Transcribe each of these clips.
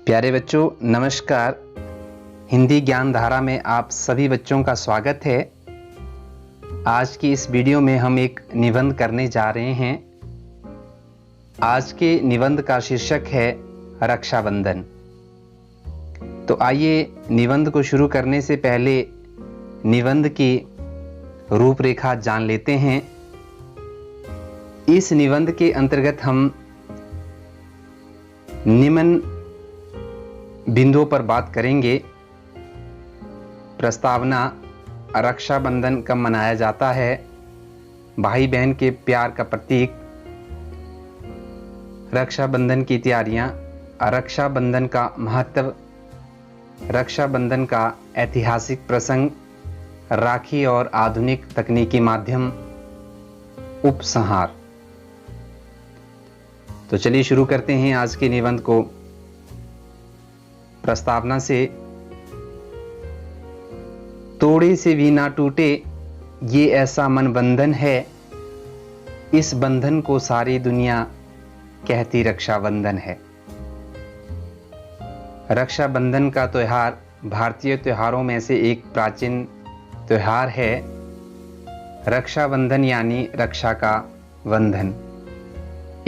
प्यारे बच्चों नमस्कार। हिंदी ज्ञान धारा में आप सभी बच्चों का स्वागत है। आज की इस वीडियो में हम एक निबंध करने जा रहे हैं। आज के निबंध का शीर्षक है रक्षाबंधन। तो आइए निबंध को शुरू करने से पहले निबंध की रूपरेखा जान लेते हैं। इस निबंध के अंतर्गत हम निम्न बिंदुओं पर बात करेंगे। प्रस्तावना, रक्षाबंधन कब मनाया जाता है, भाई बहन के प्यार का प्रतीक, रक्षाबंधन की तैयारियां, रक्षाबंधन का महत्व, रक्षाबंधन का ऐतिहासिक प्रसंग, राखी और आधुनिक तकनीकी माध्यम, उपसंहार। तो चलिए शुरू करते हैं आज के निबंध को। प्रस्तावना से, तोड़े से भी ना टूटे ये ऐसा मन बंधन है, इस बंधन को सारी दुनिया कहती रक्षाबंधन है। रक्षाबंधन का त्योहार भारतीय त्योहारों में से एक प्राचीन त्योहार है। रक्षाबंधन यानी रक्षा का बंधन,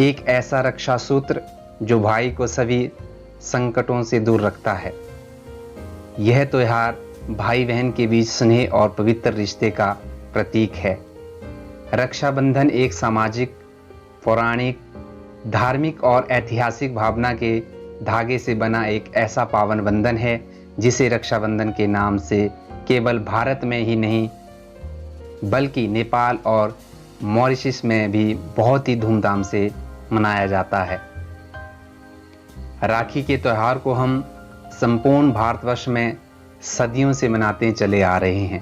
एक ऐसा रक्षा सूत्र जो भाई को सभी संकटों से दूर रखता है। यह त्योहार भाई बहन के बीच स्नेह और पवित्र रिश्ते का प्रतीक है। रक्षाबंधन एक सामाजिक, पौराणिक, धार्मिक और ऐतिहासिक भावना के धागे से बना एक ऐसा पावन बंधन है जिसे रक्षाबंधन के नाम से केवल भारत में ही नहीं बल्कि नेपाल और मॉरिशस में भी बहुत ही धूमधाम से मनाया जाता है। राखी के त्यौहार को हम संपूर्ण भारतवर्ष में सदियों से मनाते चले आ रहे हैं।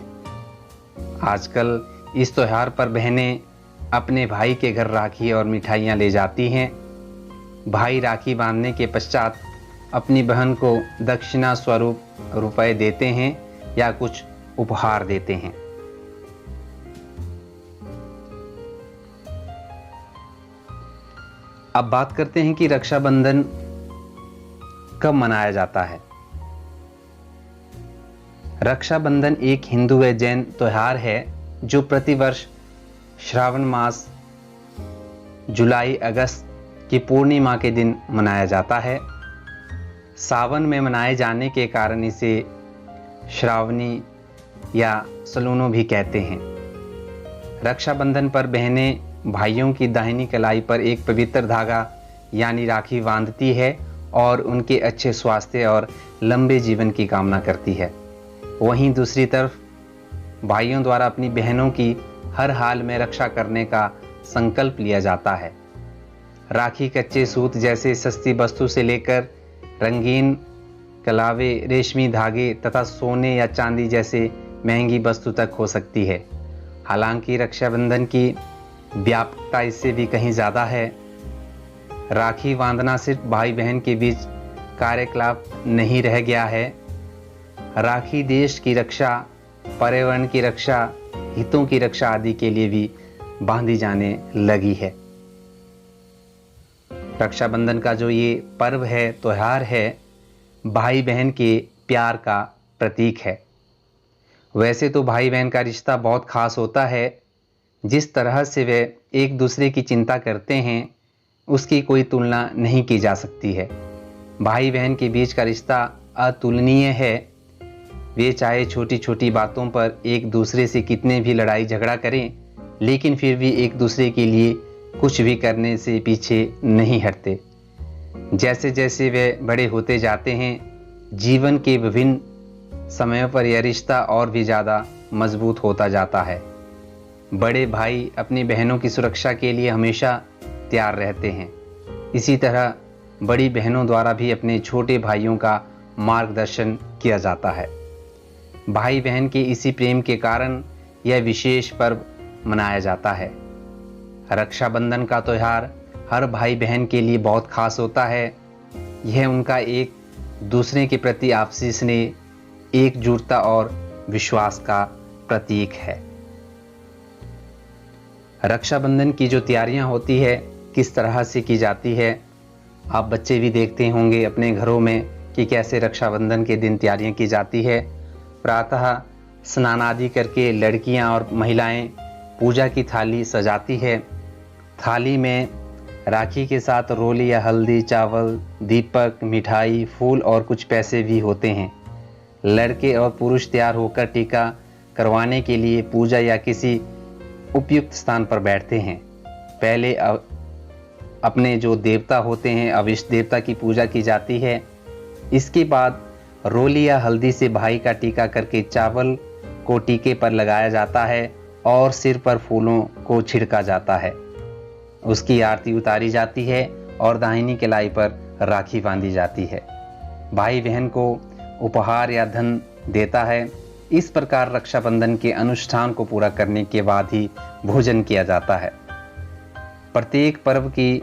आजकल इस त्यौहार पर बहनें अपने भाई के घर राखी और मिठाइयाँ ले जाती हैं। भाई राखी बांधने के पश्चात अपनी बहन को दक्षिणा स्वरूप रुपए देते हैं या कुछ उपहार देते हैं। अब बात करते हैं कि रक्षाबंधन कब मनाया जाता है। रक्षाबंधन एक हिंदू व जैन त्योहार है जो प्रतिवर्ष श्रावण मास जुलाई अगस्त की पूर्णिमा के दिन मनाया जाता है। सावन में मनाए जाने के कारण इसे श्रावणी या सलूनो भी कहते हैं। रक्षाबंधन पर बहनें भाइयों की दाहिनी कलाई पर एक पवित्र धागा यानी राखी बांधती है और उनके अच्छे स्वास्थ्य और लंबे जीवन की कामना करती है। वहीं दूसरी तरफ भाइयों द्वारा अपनी बहनों की हर हाल में रक्षा करने का संकल्प लिया जाता है। राखी कच्चे सूत जैसे सस्ती वस्तु से लेकर रंगीन कलावे, रेशमी धागे तथा सोने या चांदी जैसे महंगी वस्तु तक हो सकती है। हालांकि रक्षाबंधन की व्यापकता इससे भी कहीं ज़्यादा है। राखी बांधना सिर्फ भाई बहन के बीच कार्यकलाप नहीं रह गया है। राखी देश की रक्षा, पर्यावरण की रक्षा, हितों की रक्षा आदि के लिए भी बांधी जाने लगी है। रक्षाबंधन का जो ये पर्व है, त्योहार है, भाई बहन के प्यार का प्रतीक है। वैसे तो भाई बहन का रिश्ता बहुत खास होता है। जिस तरह से वे एक दूसरे की चिंता करते हैं उसकी कोई तुलना नहीं की जा सकती है। भाई बहन के बीच का रिश्ता अतुलनीय है। वे चाहे छोटी छोटी बातों पर एक दूसरे से कितने भी लड़ाई झगड़ा करें, लेकिन फिर भी एक दूसरे के लिए कुछ भी करने से पीछे नहीं हटते। जैसे जैसे वे बड़े होते जाते हैं, जीवन के विभिन्न समयों पर यह रिश्ता और भी ज़्यादा मजबूत होता जाता है। बड़े भाई अपनी बहनों की सुरक्षा के लिए हमेशा तैयार रहते हैं। इसी तरह बड़ी बहनों द्वारा भी अपने छोटे भाइयों का मार्गदर्शन किया जाता है। भाई बहन के इसी प्रेम के कारण यह विशेष पर्व मनाया जाता है। रक्षाबंधन का त्यौहार हर भाई बहन के लिए बहुत खास होता है। यह उनका एक दूसरे के प्रति आपसी स्नेह, एकजुटता और विश्वास का प्रतीक है। रक्षाबंधन की जो तैयारियां होती है किस तरह से की जाती है, आप बच्चे भी देखते होंगे अपने घरों में कि कैसे रक्षाबंधन के दिन तैयारियां की जाती है। प्रातः स्नान आदि करके लड़कियां और महिलाएं पूजा की थाली सजाती है। थाली में राखी के साथ रोली या हल्दी, चावल, दीपक, मिठाई, फूल और कुछ पैसे भी होते हैं। लड़के और पुरुष तैयार होकर टीका करवाने के लिए पूजा या किसी उपयुक्त स्थान पर बैठते हैं। पहले अपने जो देवता होते हैं, अविष्ट देवता की पूजा की जाती है। इसके बाद रोली या हल्दी से भाई का टीका करके चावल को टीके पर लगाया जाता है और सिर पर फूलों को छिड़का जाता है। उसकी आरती उतारी जाती है और दाहिनी कलाई पर राखी बांधी जाती है। भाई बहन को उपहार या धन देता है। इस प्रकार रक्षाबंधन के अनुष्ठान को पूरा करने के बाद ही भोजन किया जाता है। प्रत्येक पर्व की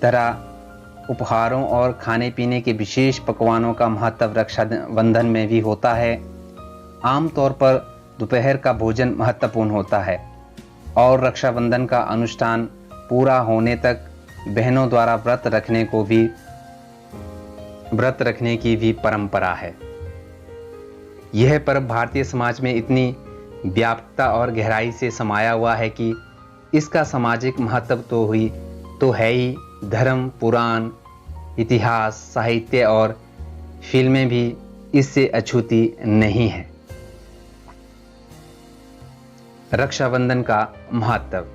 तरह उपहारों और खाने पीने के विशेष पकवानों का महत्व रक्षाबंधन में भी होता है। आमतौर पर दोपहर का भोजन महत्वपूर्ण होता है और रक्षाबंधन का अनुष्ठान पूरा होने तक बहनों द्वारा व्रत रखने की भी परंपरा है। यह पर्व भारतीय समाज में इतनी व्यापकता और गहराई से समाया हुआ है कि इसका सामाजिक महत्व तो है ही। धर्म, पुराण, इतिहास, साहित्य और फिल्में भी इससे अछूती नहीं है। रक्षाबंधन का महत्व।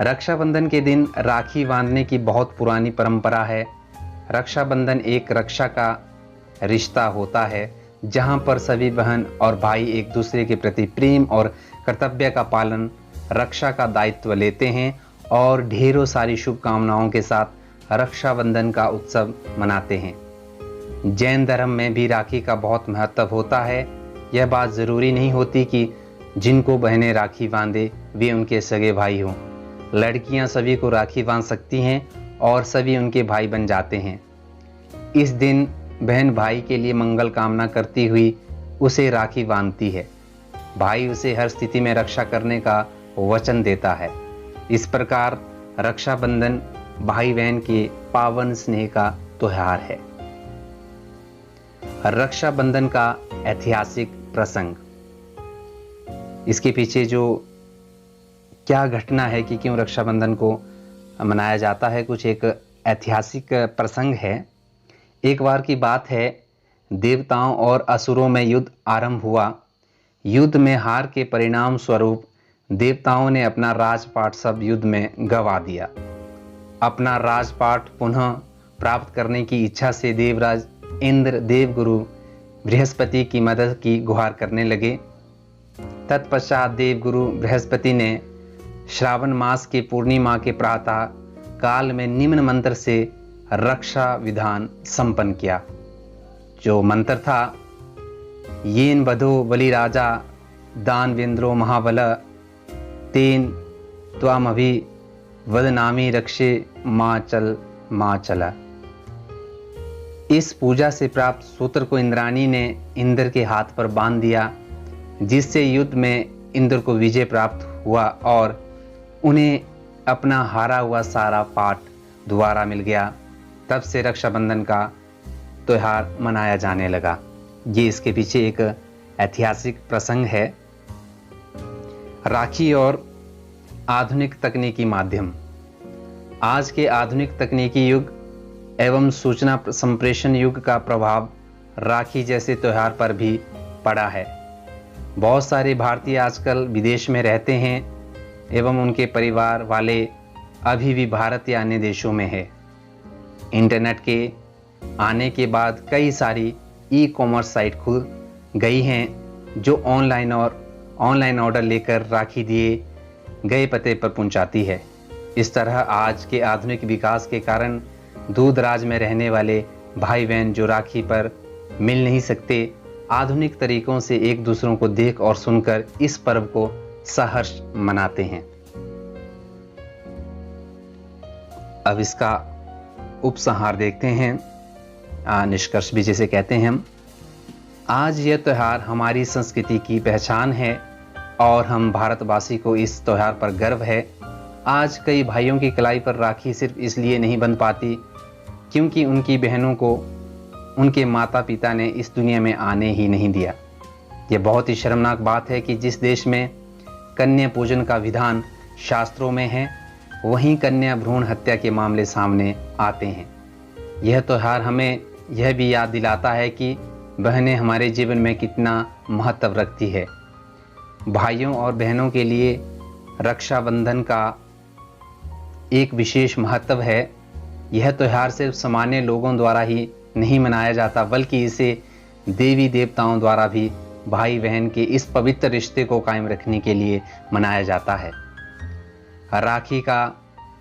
रक्षाबंधन के दिन राखी बांधने की बहुत पुरानी परंपरा है। रक्षाबंधन एक रक्षा का रिश्ता होता है जहां पर सभी बहन और भाई एक दूसरे के प्रति प्रेम और कर्तव्य का पालन, रक्षा का दायित्व लेते हैं और ढेरों सारी शुभकामनाओं के साथ रक्षाबंधन का उत्सव मनाते हैं। जैन धर्म में भी राखी का बहुत महत्व होता है। यह बात ज़रूरी नहीं होती कि जिनको बहनें राखी बांधे वे उनके सगे भाई हों। लड़कियां सभी को राखी बांध सकती हैं और सभी उनके भाई बन जाते हैं। इस दिन बहन भाई के लिए मंगल कामना करती हुई उसे राखी बांधती है। भाई उसे हर स्थिति में रक्षा करने का वचन देता है। इस प्रकार रक्षाबंधन भाई बहन के पावन स्नेह का त्योहार है। रक्षाबंधन का ऐतिहासिक प्रसंग। इसके पीछे जो क्या घटना है कि क्यों रक्षाबंधन को मनाया जाता है, कुछ एक ऐतिहासिक प्रसंग है। एक बार की बात है, देवताओं और असुरों में युद्ध आरंभ हुआ। युद्ध में हार के परिणाम स्वरूप देवताओं ने अपना राजपाट सब युद्ध में गंवा दिया। अपना राजपाट पुनः प्राप्त करने की इच्छा से देवराज इंद्र देवगुरु बृहस्पति की मदद की गुहार करने लगे। तत्पश्चात देवगुरु बृहस्पति ने श्रावण मास के पूर्णिमा के प्रातः काल में निम्न मंत्र से रक्षा विधान संपन्न किया। जो मंत्र था, येन बधो बलिराजा दानवेंद्रो महाबल तेन त्वामभि वदनामी रक्षे मां चला। इस पूजा से प्राप्त सूत्र को इंद्राणी ने इंद्र के हाथ पर बांध दिया, जिससे युद्ध में इंद्र को विजय प्राप्त हुआ और उन्हें अपना हारा हुआ सारा पाठ दोबारा मिल गया। तब से रक्षाबंधन का त्यौहार मनाया जाने लगा। ये इसके पीछे एक ऐतिहासिक प्रसंग है। राखी और आधुनिक तकनीकी माध्यम। आज के आधुनिक तकनीकी युग एवं सूचना संप्रेषण युग का प्रभाव राखी जैसे त्यौहार पर भी पड़ा है। बहुत सारे भारतीय आजकल विदेश में रहते हैं एवं उनके परिवार वाले अभी भी भारत या अन्य देशों में है। इंटरनेट के आने के बाद कई सारी ई कॉमर्स साइट खुल गई हैं जो ऑनलाइन ऑर्डर लेकर राखी दिए गए पते पर पहुंचाती है। इस तरह आज के आधुनिक विकास के कारण दूर दराज में रहने वाले भाई बहन जो राखी पर मिल नहीं सकते, आधुनिक तरीकों से एक दूसरों को देख और सुनकर इस पर्व को सहर्ष मनाते हैं। अब इसका उपसंहार देखते हैं, निष्कर्ष भी जिसे कहते हैं हम। आज यह त्यौहार हमारी संस्कृति की पहचान है और हम भारतवासी को इस त्यौहार पर गर्व है। आज कई भाइयों की कलाई पर राखी सिर्फ इसलिए नहीं बंध पाती क्योंकि उनकी बहनों को उनके माता पिता ने इस दुनिया में आने ही नहीं दिया। यह बहुत ही शर्मनाक बात है कि जिस देश में कन्या पूजन का विधान शास्त्रों में है, वहीं कन्या भ्रूण हत्या के मामले सामने आते हैं। यह त्यौहार हमें यह भी याद दिलाता है कि बहनें हमारे जीवन में कितना महत्व रखती है। भाइयों और बहनों के लिए रक्षाबंधन का एक विशेष महत्व है। यह त्यौहार सिर्फ सामान्य लोगों द्वारा ही नहीं मनाया जाता, बल्कि इसे देवी देवताओं द्वारा भी भाई बहन के इस पवित्र रिश्ते को कायम रखने के लिए मनाया जाता है। राखी का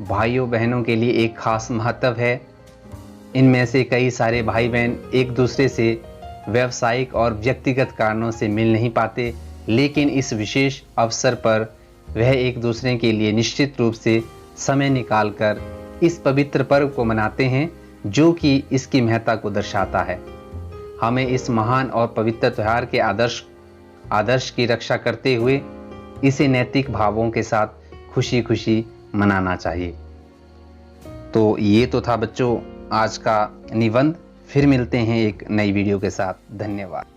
भाइयों बहनों के लिए एक खास महत्व है। इनमें से कई सारे भाई बहन एक दूसरे से व्यावसायिक और व्यक्तिगत कारणों से मिल नहीं पाते, लेकिन इस विशेष अवसर पर वह एक दूसरे के लिए निश्चित रूप से समय निकालकर इस पवित्र पर्व को मनाते हैं, जो कि इसकी महत्ता को दर्शाता है। हमें इस महान और पवित्र त्यौहार के आदर्श की रक्षा करते हुए इसे नैतिक भावों के साथ खुशी खुशी मनाना चाहिए। तो ये तो था बच्चों आज का निबंध। फिर मिलते हैं एक नई वीडियो के साथ। धन्यवाद।